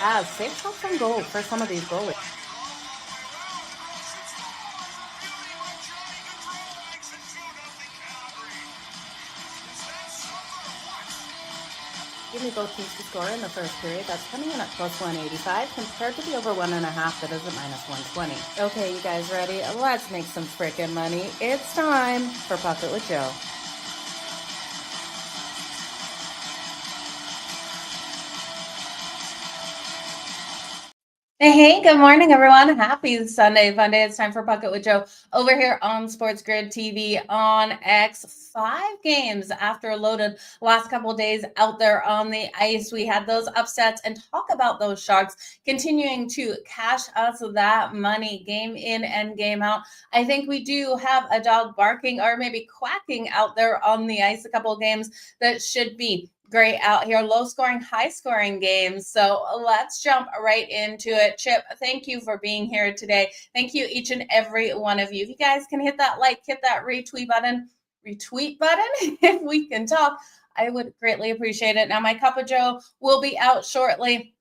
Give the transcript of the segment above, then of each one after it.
has 6 shots on goal for some of these goalies. Give me both teams to score in the first period. That's coming in at plus 185 compared to the over 1.5 that is at minus 120. Okay, you guys ready? Let's make some freaking money. It's time for Pocket with Jo. Hey, good morning, everyone. Happy Sunday, fun day. It's time for Pocket with Jo over here on SportsGrid TV on X. 5 games after a loaded last couple of days out there on the ice. We had those upsets and talk about those Sharks continuing to cash us that money game in and game out. I think we do have a dog barking or maybe quacking out there on the ice, a couple of games that should be great out here, low scoring, high scoring games. So let's jump right into it. Chip, thank you for being here today. Thank you, each and every one of you. If you guys can hit that like, hit that retweet button, if we can talk, I would greatly appreciate it. Now, my cup of Joe will be out shortly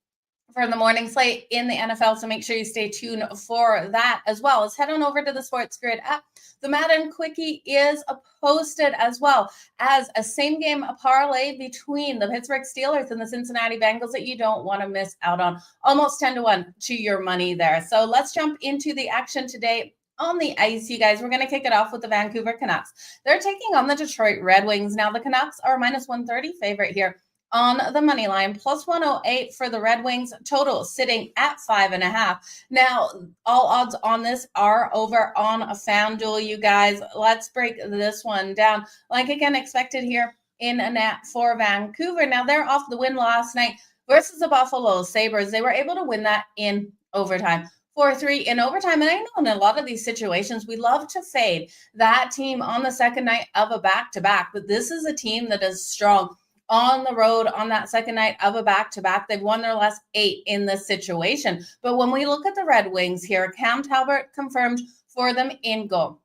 for the morning slate in the NFL, so make sure you stay tuned for that as well. Let's head on over to the SportsGrid app. The Madden Quickie is posted as well as a same-game parlay between the Pittsburgh Steelers and the Cincinnati Bengals that you don't want to miss out on. Almost 10-1 to your money there. So let's jump into the action today on the ice, you guys. We're going to kick it off with the Vancouver Canucks. They're taking on the Detroit Red Wings. Now, the Canucks are minus 130 favorite here on the money line, plus 108 for the Red Wings, total sitting at 5.5. Now, all odds on this are over on a FanDuel, you guys. Let's break this one down. Like again, expected here in a net for Vancouver. Now, they're off the win last night versus the Buffalo Sabres. They were able to win that in overtime. 4-3 in overtime. And I know in a lot of these situations, we love to fade that team on the second night of a back-to-back, but this is a team that is strong on the road on that second night of a back-to-back. They've won their last 8 in this situation. But when we look at the Red Wings here, Cam Talbot confirmed for them in goal.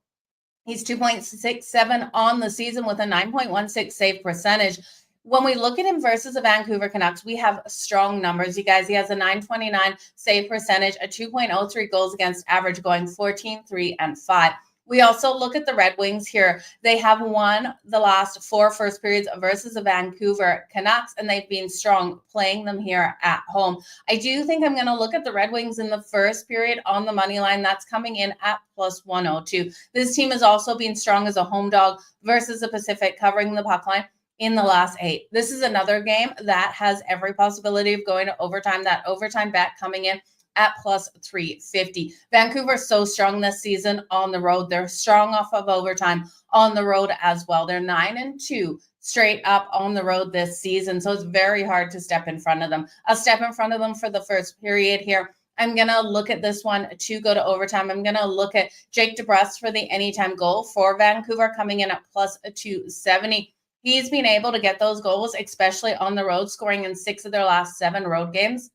He's 2.67 on the season with a 9.16 save percentage. When we look at him versus the Vancouver Canucks, we have strong numbers, you guys. He has a 929 save percentage, a 2.03 goals against average, going 14-3-5. We also look at the Red Wings here. They have won the last 4 first periods versus the Vancouver Canucks, and they've been strong playing them here at home. I do think I'm going to look at the Red Wings in the first period on the money line. That's coming in at plus 102. This team has also been strong as a home dog versus the Pacific, covering the puck line in the last 8. This is another game that has every possibility of going to overtime. That overtime bet coming in at plus 350. Vancouver is so strong this season on the road. They're strong off of overtime on the road as well. They're 9-2 straight up on the road this season. So it's very hard to step in front of them. A step in front of them for the first period here. I'm going to look at this one to go to overtime. I'm going to look at Jake DeBrusk for the anytime goal for Vancouver, coming in at plus 270. He's been able to get those goals, especially on the road, scoring in 6 of their last 7 road games.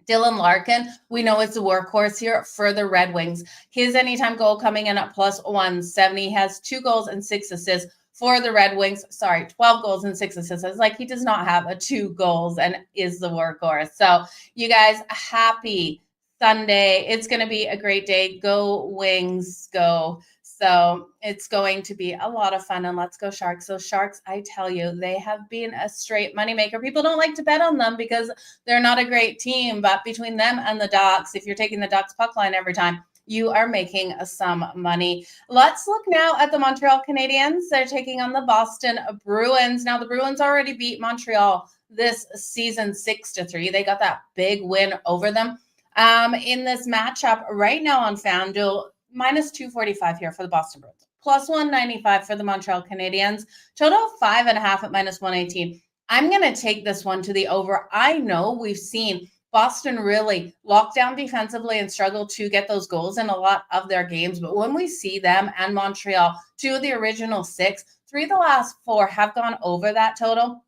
Dylan Larkin, we know, is the workhorse here for the Red Wings. His anytime goal coming in at plus 170. He has 2 goals and 6 assists for the Red Wings. 12 goals and 6 assists. It's like he does not have a 2 goals and is the workhorse. So you guys, happy Sunday. It's going to be a great day. Go Wings, go. So it's going to be a lot of fun, and let's go Sharks. So Sharks, I tell you, they have been a straight moneymaker. People don't like to bet on them because they're not a great team, but between them and the Ducks, if you're taking the Ducks puck line every time, you are making some money. Let's look now at the Montreal Canadiens. They're taking on the Boston Bruins. Now, the Bruins already beat Montreal this season 6-3. They got that big win over them. In this matchup right now on FanDuel, minus 245 here for the Boston Bruins, plus 195 for the Montreal Canadiens, total 5.5 at minus 118. I'm going to take this one to the over. I know we've seen Boston really lock down defensively and struggle to get those goals in a lot of their games. But when we see them and Montreal, 2 of the original 6, 3 of the last 4 have gone over that total.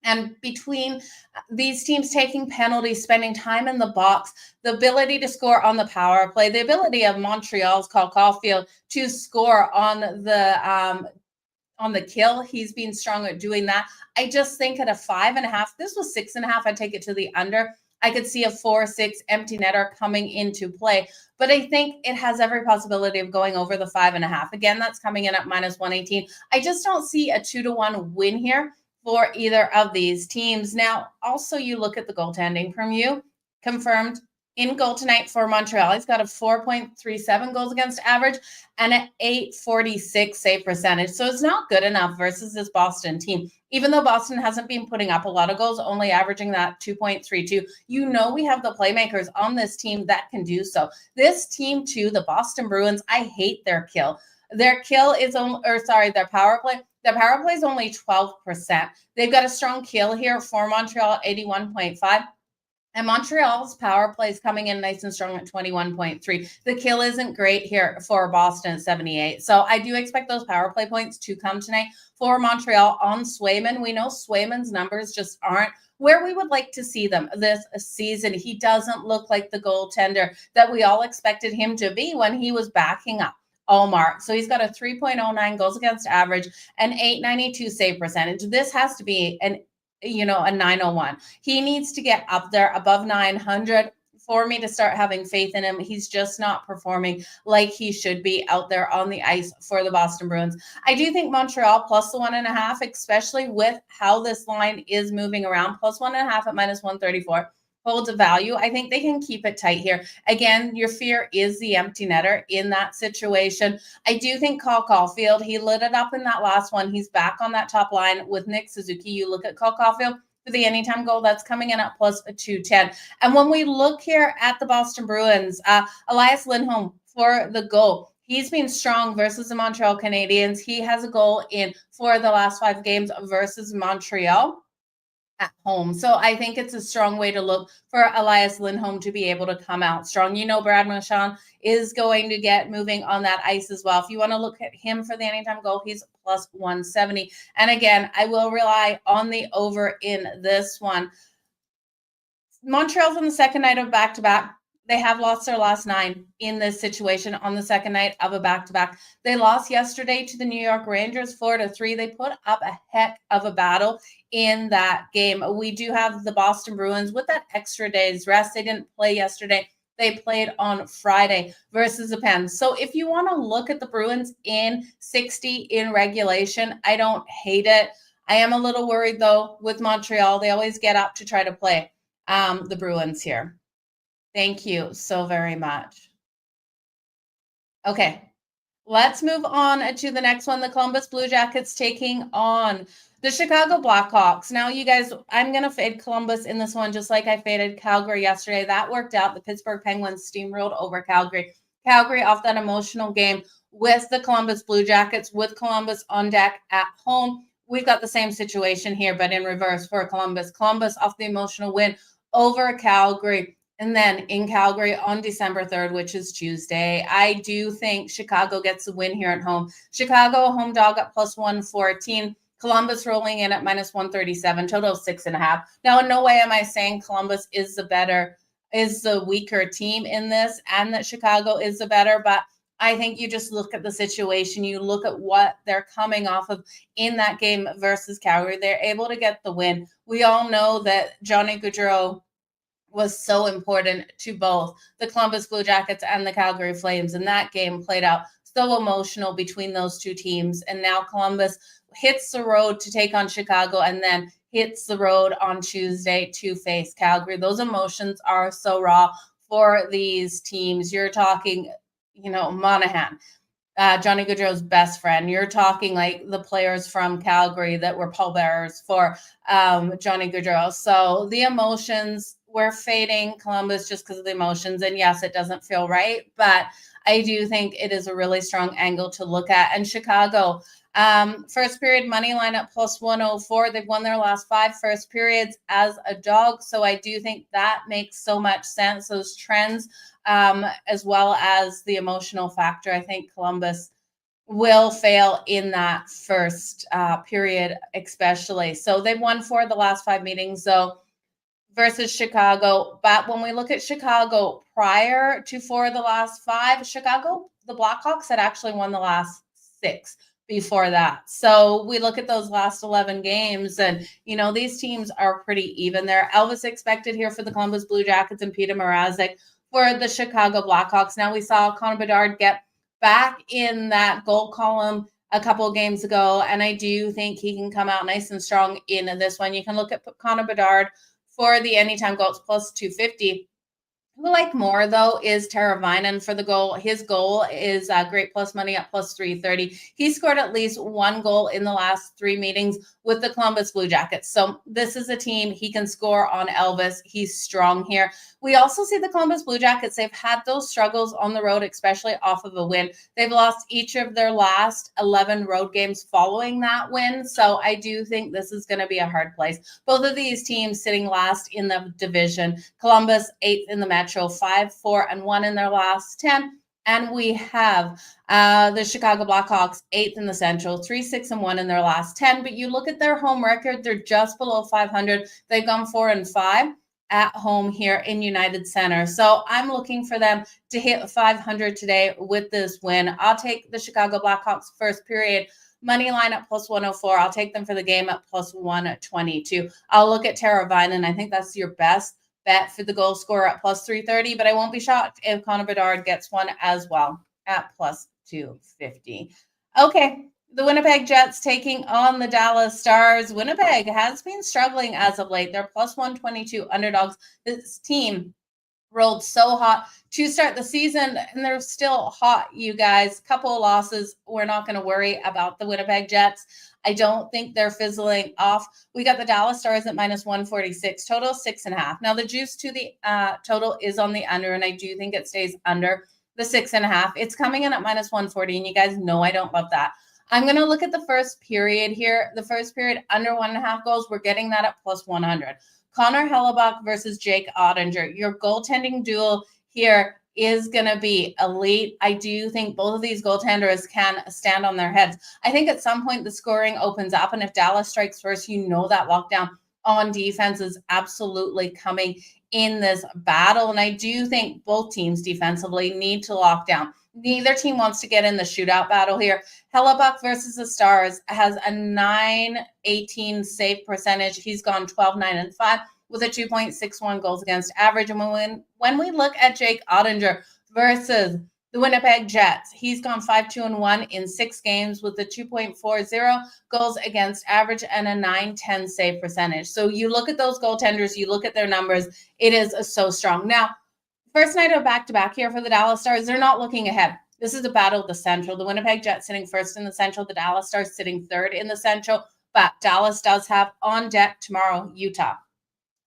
And between these teams taking penalties, spending time in the box, the ability to score on the power play, the ability of Montreal's Cole Caulfield to score on the kill, he's been strong at doing that. I just think at a 5.5, this was 6.5. I'd take it to the under. I could see a 4-6 empty netter coming into play, but I think it has every possibility of going over the 5.5. Again, that's coming in at -118. I just don't see a 2-1 win here for either of these teams. Now, also you look at the goaltending from you, confirmed in goal tonight for Montreal. He's got a 4.37 goals against average and an 846 save percentage. So it's not good enough versus this Boston team. Even though Boston hasn't been putting up a lot of goals, only averaging that 2.32, you know we have the playmakers on this team that can do so. This team, too, the Boston Bruins, I hate their kill. Their kill is their power play. Their power play is only 12%. They've got a strong kill here for Montreal, 81.5. And Montreal's power play is coming in nice and strong at 21.3. The kill isn't great here for Boston at 78. So I do expect those power play points to come tonight for Montreal on Swayman. We know Swayman's numbers just aren't where we would like to see them this season. He doesn't look like the goaltender that we all expected him to be when he was backing up Allmark. So he's got a 3.09 goals against average and 892 save percentage. This has to be a 901. He needs to get up there above 900 for me to start having faith in him. He's just not performing like he should be out there on the ice for the Boston Bruins. I do think Montreal plus the 1.5, especially with how this line is moving around, plus 1.5 at -134. Holds a value. I think they can keep it tight here. Again, your fear is the empty netter in that situation. I do think Cole Caulfield, he lit it up in that last one. He's back on that top line with Nick Suzuki. You look at Cole Caulfield for the anytime goal, that's coming in at plus a 210. And when we look here at the Boston Bruins, Elias Lindholm for the goal. He's been strong versus the Montreal Canadiens. He has a goal in 4 of the last 5 games versus Montreal at home. So I think it's a strong way to look for Elias Lindholm to be able to come out strong. Brad Marchand is going to get moving on that ice as well. If you want to look at him for the anytime goal, he's plus 170. And again, I will rely on the over in this one. Montreal's on the second night of back-to-back. They have lost their last 9 in this situation on the second night of a back-to-back. They lost yesterday to the New York Rangers 4-3. They put up a heck of a battle in that game. We do have the Boston Bruins with that extra day's rest. They didn't play yesterday. They played on Friday versus the Pens. So if you want to look at the Bruins in 60 in regulation, I don't hate it. I am a little worried, though, with Montreal. They always get up to try to play the Bruins here. Thank you so very much. Okay, let's move on to the next one. The Columbus Blue Jackets taking on the Chicago Blackhawks. Now, you guys, I'm going to fade Columbus in this one just like I faded Calgary yesterday. That worked out. The Pittsburgh Penguins steamrolled over Calgary. Calgary off that emotional game with the Columbus Blue Jackets, with Columbus on deck at home. We've got the same situation here, but in reverse for Columbus. Columbus off the emotional win over Calgary. And then in Calgary on December 3rd, which is Tuesday, I do think Chicago gets the win here at home. Chicago, home dog at plus 114. Columbus rolling in at -137, total of 6.5. Now, in no way am I saying Columbus is the weaker team in this and that Chicago is the better, but I think you just look at the situation. You look at what they're coming off of in that game versus Calgary. They're able to get the win. We all know that Johnny Gaudreau was so important to both the Columbus Blue Jackets and the Calgary Flames. And that game played out so emotional between those two teams. And now Columbus hits the road to take on Chicago and then hits the road on Tuesday to face Calgary. Those emotions are so raw for these teams. You're talking, Monahan, Johnny Gaudreau's best friend. You're talking like the players from Calgary that were pallbearers for Johnny Gaudreau. So the emotions, we're fading Columbus just because of the emotions. And yes, it doesn't feel right, but I do think it is a really strong angle to look at. And Chicago, first period money line at plus 104. They've won their last 5 first periods as a dog. So I do think that makes so much sense. Those trends, as well as the emotional factor. I think Columbus will fail in that first period, especially. So they've won 4 of the last 5 meetings, though, versus Chicago. But when we look at Chicago prior to 4 of the last 5, Chicago, the Blackhawks had actually won the last 6 before that. So we look at those last 11 games and, these teams are pretty even there. Elvis expected here for the Columbus Blue Jackets and Peter Mrazek for the Chicago Blackhawks. Now we saw Connor Bedard get back in that goal column a couple of games ago, and I do think he can come out nice and strong in this one. You can look at Connor Bedard for the anytime goals plus 250. Who I like more, though, is Teravainen for the goal. His goal is great plus money at plus 330. He scored at least one goal in the last 3 meetings with the Columbus Blue Jackets. So this is a team he can score on Elvis. He's strong here. We also see the Columbus Blue Jackets. They've had those struggles on the road, especially off of a win. They've lost each of their last 11 road games following that win. So I do think this is going to be a hard place. Both of these teams sitting last in the division. Columbus 8th in the Metro, 5-4-1 in their last 10. And we have the Chicago Blackhawks 8th in the Central, 3-6-1 in their last 10. But you look at their home record, they're just below 500. They've gone 4-5 at home here in United Center. So I'm looking for them to hit 500 today with this win. I'll take the Chicago Blackhawks first period money line at plus 104. I'll take them for the game at plus 122. I'll look at Teravainen. I think that's your best bet for the goal scorer at plus 330, but I won't be shocked if Connor Bedard gets one as well at plus 250. Okay, the Winnipeg Jets taking on the Dallas Stars. Winnipeg has been struggling as of late. They're plus 122 underdogs. This team rolled so hot to start the season, and they're still hot, you guys. Couple of losses. We're not going to worry about the Winnipeg Jets. I don't think they're fizzling off. We got the Dallas Stars at minus 146, total 6.5. Now the juice to the total is on the under, and I do think it stays under the 6.5. It's coming in at minus 140, and you guys know I don't love that. I'm going to look at the first period here. The first period under 1.5 goals. We're getting that at plus 100. Connor Hellebuyck versus Jake Oettinger. Your goaltending duel here is going to be elite. I do think both of these goaltenders can stand on their heads. I think at some point the scoring opens up, and if Dallas strikes first, that lockdown on defense is absolutely coming in this battle. And I do think both teams defensively need to lock down. Neither team wants to get in the shootout battle here. Hellebuyck versus the Stars has a .918 save percentage. He's gone 12-9-5 with a 2.61 goals against average. And when we look at Jake Oettinger versus the Winnipeg Jets, he's gone 5-2-1 in 6 games with a 2.40 goals against average and a .910 save percentage. So you look at those goaltenders, you look at their numbers, it is so strong. Now, first night of back-to-back here for the Dallas Stars, they're not looking ahead. This is a battle of the Central. The Winnipeg Jets sitting first in the Central, the Dallas Stars sitting third in the Central, but Dallas does have on deck tomorrow, Utah.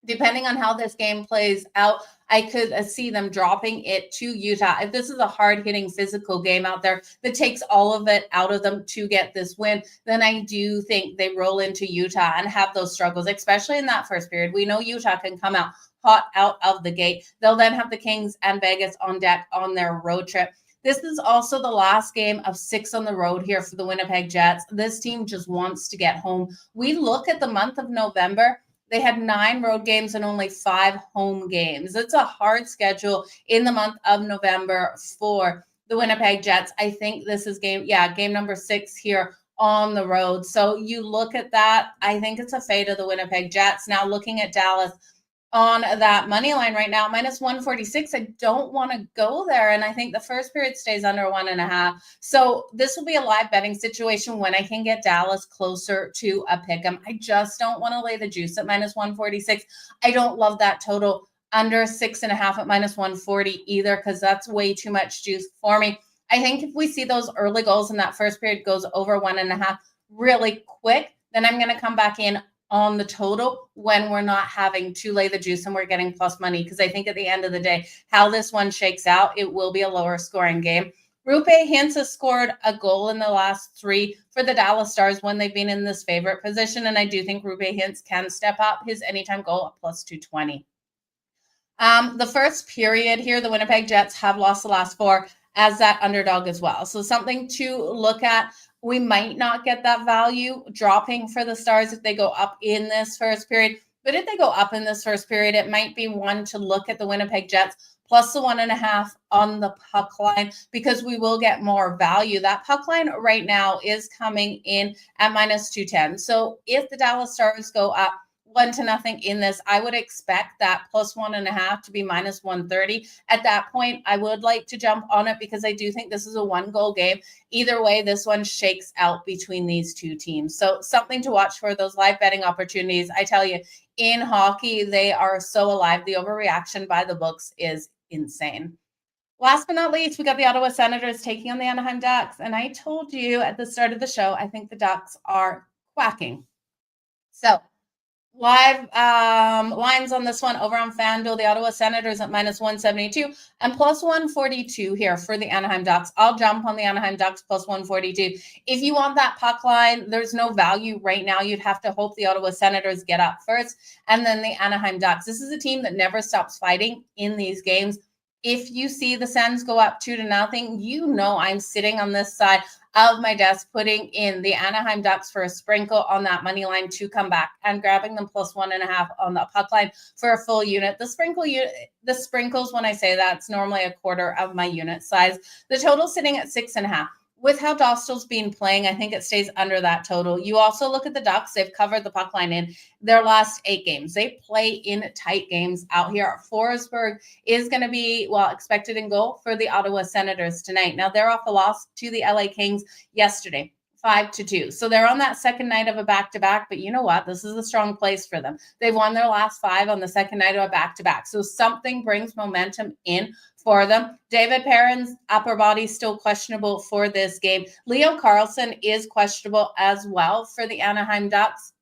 Depending on how this game plays out, I could see them dropping it to Utah. If this is a hard-hitting physical game out there that takes all of it out of them to get this win, then I do think they roll into Utah and have those struggles, especially in that first period. We know Utah can come out hot out of the gate. They'll then have the Kings and Vegas on deck on their road trip. This is also the last game of 6 on the road here for the Winnipeg Jets. This team just wants to get home. We look at the month of November. They had 9 road games and only 5 home games. It's a hard schedule in the month of November for the Winnipeg Jets. I think this is game number 6 here on the road. So you look at that. I think it's a fade of the Winnipeg Jets. Now looking at Dallas on that money line right now, minus 146. I don't want to go there. And I think the first period stays under 1.5. So this will be a live betting situation when I can get Dallas closer to a pick 'em. I just don't want to lay the juice at minus 146. I don't love that total under 6.5 at minus 140 either, because that's way too much juice for me. I think if we see those early goals in that first period goes over 1.5 really quick, then I'm going to come back in on the total when we're not having to lay the juice and we're getting plus money. Because I think at the end of the day, how this one shakes out, it will be a lower scoring game. Roope Hintz has scored a goal in the last 3 for the Dallas Stars when they've been in this favorite position. And I do think Roope Hintz can step up his anytime goal at plus 220. The first period here, the Winnipeg Jets have lost the last 4 as that underdog as well. So something to look at. We might not get that value dropping for the Stars if they go up in this first period. But if they go up in this first period, it might be one to look at the Winnipeg Jets plus the 1.5 on the puck line, because we will get more value. That puck line right now is coming in at minus 210. So if the Dallas Stars go up 1-0 in this, I would expect that plus 1.5 to be minus 130. At that point, I would like to jump on it because I do think this is a 1-goal game. Either way, this one shakes out between these two teams. So something to watch for, those live betting opportunities. I tell you, in hockey, they are so alive. The overreaction by the books is insane. Last but not least, we got the Ottawa Senators taking on the Anaheim Ducks. And I told you at the start of the show, I think the Ducks are quacking. So live lines on this one over on FanDuel, the Ottawa Senators at minus 172 and plus 142 here for the Anaheim Ducks. I'll jump on the Anaheim Ducks plus 142. If you want that puck line, there's no value right now. You'd have to hope the Ottawa Senators get up first and then the Anaheim Ducks. This is a team that never stops fighting in these games. If you see the Sens go up 2-0, you know I'm sitting on this side of my desk putting in the Anaheim Ducks for a sprinkle on that money line to come back and grabbing them plus 1.5 on the puck line for a full unit. The sprinkles, when I say that, it's normally a quarter of my unit size. The total sitting at 6.5. With how Dostal's been playing, I think it stays under that total. You also look at the Ducks. They've covered the puck line in their last 8 games. They play in tight games out here. Forsberg is going to be, expected in goal for the Ottawa Senators tonight. Now, they're off a loss to the LA Kings yesterday, 5-2. So they're on that second night of a back-to-back, but you know what? This is a strong place for them. They've won their last 5 on the second night of a back-to-back. So something brings momentum in for them. David Perrin's upper body still questionable for this game. Leo Carlsson is questionable as well for the Anaheim Ducks.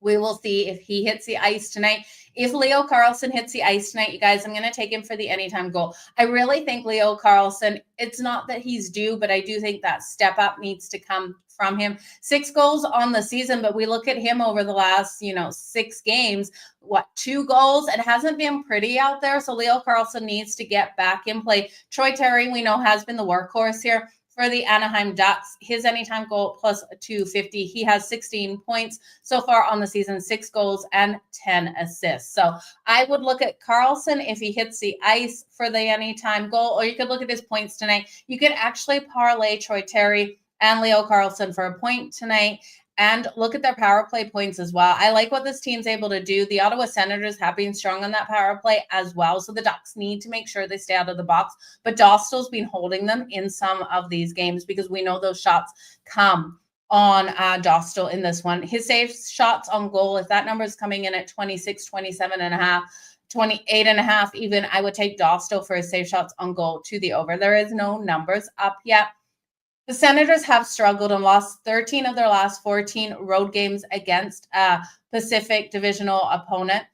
We will see if he hits the ice tonight. If Leo Carlsson hits the ice tonight, you guys, I'm going to take him for the anytime goal. I really think Leo Carlsson, it's not that he's due, but I do think that step up needs to come from him. 6 goals on the season, but we look at him over the last, 6 games, 2 goals? It hasn't been pretty out there. So Leo Carlsson needs to get back in play. Troy Terry, we know, has been the workhorse here for the Anaheim Ducks. His anytime goal plus 250. He has 16 points so far on the season, 6 goals and 10 assists. So I would look at Carlsson if he hits the ice for the anytime goal, or you could look at his points tonight. You could actually parlay Troy Terry and Leo Carlsson for a point tonight and look at their power play points as well. I like what this team's able to do. The Ottawa Senators have been strong on that power play as well. So the Ducks need to make sure they stay out of the box. But Dostal's been holding them in some of these games because we know those shots come on Dostal in this one. His save shots on goal, if that number is coming in at 26, 27.5, 28.5 even, I would take Dostal for his save shots on goal to the over. There is no numbers up yet. The Senators have struggled and lost 13 of their last 14 road games against a Pacific Divisional opponent.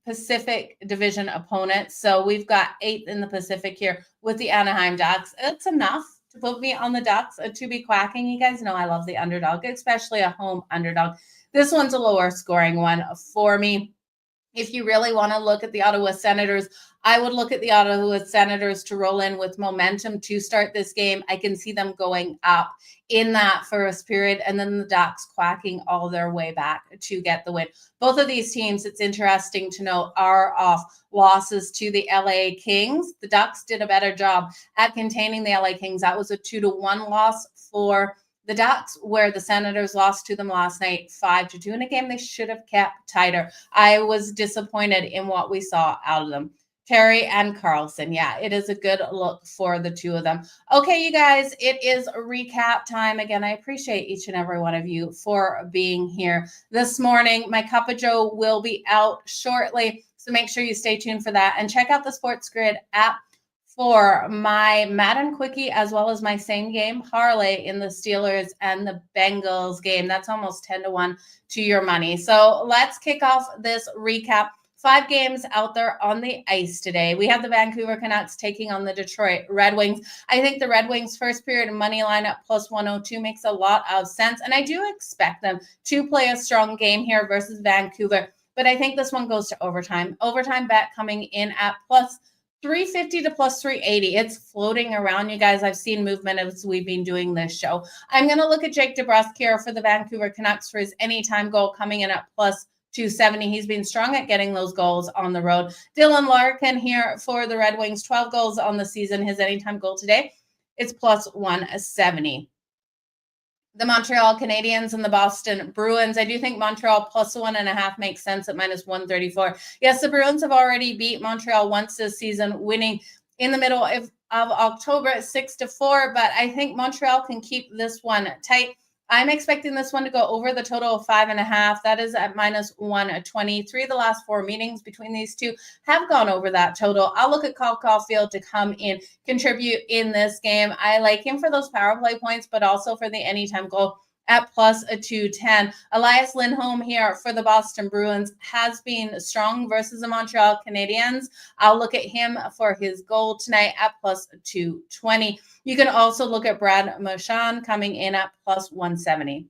Pacific Division opponent. So we've got 8th in the Pacific here with the Anaheim Ducks. It's enough to put me on the Ducks to be quacking. You guys know I love the underdog, especially a home underdog. This one's a lower scoring one for me. If you really want to look at the Ottawa Senators, I would look at the Ottawa Senators to roll in with momentum to start this game. I can see them going up in that first period, and then the Ducks quacking all their way back to get the win. Both of these teams, it's interesting to note, are off losses to the LA Kings. The Ducks did a better job at containing the LA Kings. That was a 2-1 loss for the Ducks, where the Senators lost to them last night 5-2 in a game they should have kept tighter. I was disappointed in what we saw out of them. Terry and Carlsson. Yeah, it is a good look for the two of them. Okay, you guys, it is recap time. Again, I appreciate each and every one of you for being here this morning. My Cup of Joe will be out shortly, so make sure you stay tuned for that. And check out the SportsGrid app for my Madden Quickie as well as my same game parlay in the Steelers and the Bengals game. That's almost 10-1 to your money. So let's kick off this recap. 5 games out there on the ice today. We have the Vancouver Canucks taking on the Detroit Red Wings. I think the Red Wings first period money line at plus 102 makes a lot of sense. And I do expect them to play a strong game here versus Vancouver. But I think this one goes to overtime. Overtime bet coming in at plus 350 to plus 380. It's floating around, you guys. I've seen movement as we've been doing this show. I'm going to look at Jake DeBrusk here for the Vancouver Canucks for his anytime goal coming in at plus 270. He's been strong at getting those goals on the road. Dylan Larkin here for the Red Wings, 12 goals on the season. His anytime goal today, it's plus 170. The Montreal Canadiens and the Boston Bruins. I do think Montreal plus 1.5 makes sense at minus 134. Yes, the Bruins have already beat Montreal once this season, winning in the middle of October at 6-4, but I think Montreal can keep this one tight. I'm expecting this one to go over the total of 5.5. That is at minus 120. 3 of the last 4 meetings between these two have gone over that total. I'll look at Caulfield to come in, contribute in this game. I like him for those power play points, but also for the anytime goal at plus a 210. Elias Lindholm here for the Boston Bruins has been strong versus the Montreal Canadiens. I'll look at him for his goal tonight at plus 220. You can also look at Brad Marchand coming in at plus 170.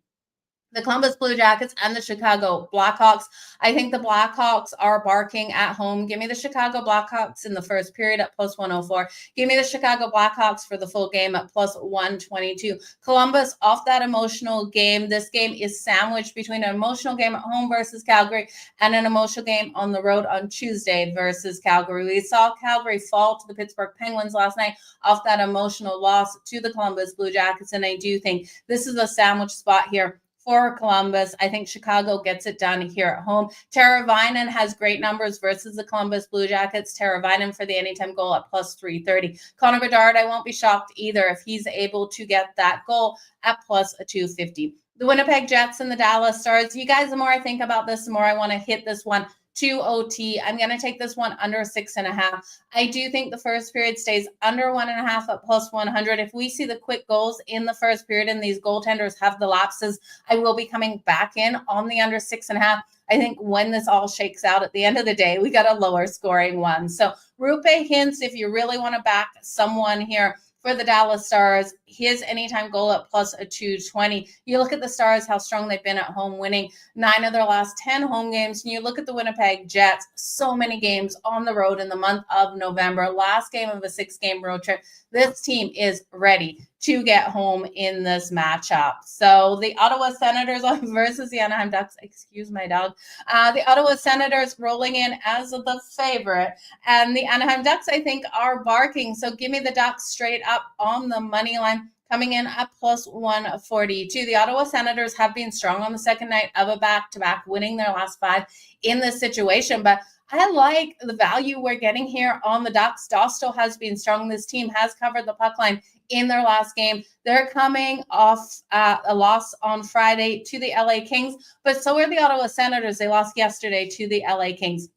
The Columbus Blue Jackets and the Chicago Blackhawks. I think the Blackhawks are barking at home. Give me the Chicago Blackhawks in the first period at plus 104. Give me the Chicago Blackhawks for the full game at plus 122. Columbus off that emotional game. This game is sandwiched between an emotional game at home versus Calgary and an emotional game on the road on Tuesday versus Calgary. We saw Calgary fall to the Pittsburgh Penguins last night off that emotional loss to the Columbus Blue Jackets, and I do think this is a sandwich spot here for Columbus. I think Chicago gets it done here at home. Tara Vinen has great numbers versus the Columbus Blue Jackets. Tara Vinen for the anytime goal at plus 330. Connor Bedard, I won't be shocked either if he's able to get that goal at plus a 250. The Winnipeg Jets and the Dallas Stars. You guys, the more I think about this, the more I want to hit this one to OT. I'm going to take this one under 6.5. I do think the first period stays under 1.5 at plus 100. If we see the quick goals in the first period and these goaltenders have the lapses, I will be coming back in on the under 6.5. I think when this all shakes out at the end of the day, we got a lower scoring one. So Rupe Hintz, if you really want to back someone here for the Dallas Stars, his anytime goal at plus a 220. You look at the Stars, how strong they've been at home, winning 9 of their last 10 home games. And you look at the Winnipeg Jets, so many games on the road in the month of November. Last game of a 6-game road trip. This team is ready to get home in this matchup. So the Ottawa Senators versus the Anaheim Ducks, excuse my dog. The Ottawa Senators rolling in as the favorite. And the Anaheim Ducks, I think, are barking. So give me the Ducks straight up on the money line, coming in at plus 142. The Ottawa Senators have been strong on the second night of a back-to-back, winning their last 5 in this situation. But I like the value we're getting here on the Ducks. Dostal has been strong. This team has covered the puck line in their last game. They're coming off a loss on Friday to the LA Kings, but so are the Ottawa Senators. They lost yesterday to the LA Kings.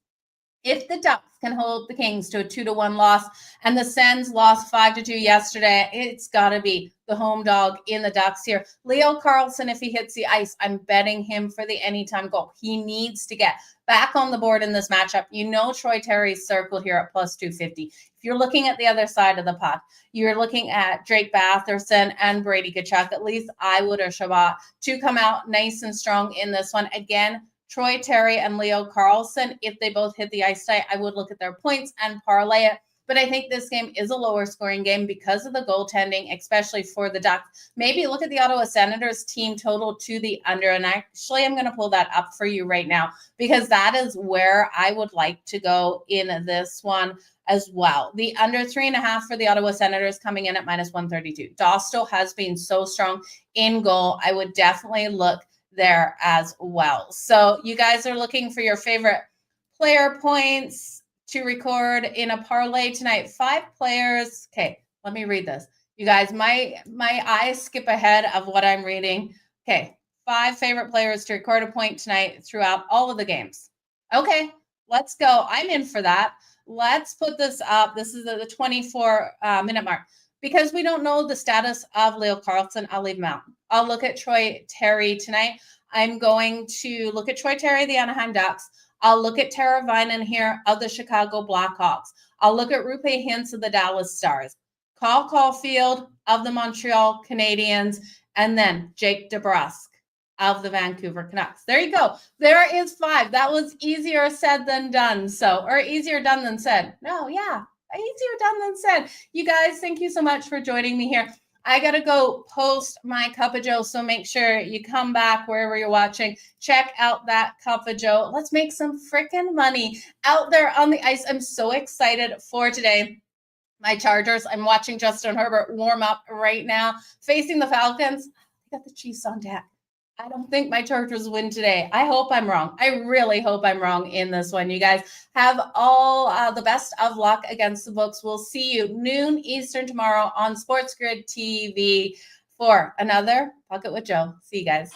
If the Ducks can hold the Kings to a 2-1 loss and the Sens lost 5-2 yesterday, it's got to be the home dog in the Ducks here. Leo Carlsson, if he hits the ice, I'm betting him for the anytime goal. He needs to get back on the board in this matchup. You know Troy Terry's circled here at plus 250. If you're looking at the other side of the puck, you're looking at Drake Batherson and Brady Tkachuk. At least I would have Shabbat to come out nice and strong in this one. Again, Troy Terry and Leo Carlsson, if they both hit the ice tonight, I would look at their points and parlay it. But I think this game is a lower scoring game because of the goaltending, especially for the Ducks. Maybe look at the Ottawa Senators team total to the under. And actually, I'm going to pull that up for you right now because that is where I would like to go in this one as well. The under 3.5 for the Ottawa Senators coming in at minus 132. Dostal has been so strong in goal. I would definitely look there as well. So you guys are looking for your favorite player points to record in a parlay tonight. 5 players. Okay, let me read this. You guys, my eyes skip ahead of what I'm reading. Okay, 5 favorite players to record a point tonight throughout all of the games. Okay, let's go. I'm in for that. Let's put this up. This is the 24-minute mark. Because we don't know the status of Leo Carlsson, I'll leave him out. I'll look at Troy Terry tonight. I'm going to look at Troy Terry, the Anaheim Ducks. I'll look at Tara Vinen here of the Chicago Blackhawks. I'll look at Rupe Hintz of the Dallas Stars. Caulfield of the Montreal Canadiens. And then Jake DeBrusk of the Vancouver Canucks. There you go. There is 5. That was easier said than done. Or easier done than said. No, yeah. Easier done than said. You guys, thank you so much for joining me here. I got to go post my Cup of Joe. So make sure you come back wherever you're watching. Check out that Cup of Joe. Let's make some freaking money out there on the ice. I'm so excited for today. My Chargers. I'm watching Justin Herbert warm up right now, facing the Falcons. I got the Chiefs on deck. I don't think my Chargers win today. I hope I'm wrong. I really hope I'm wrong in this one. You guys have all the best of luck against the books. We'll see you noon Eastern tomorrow on SportsGrid TV for another Pocket with Joe. See you guys.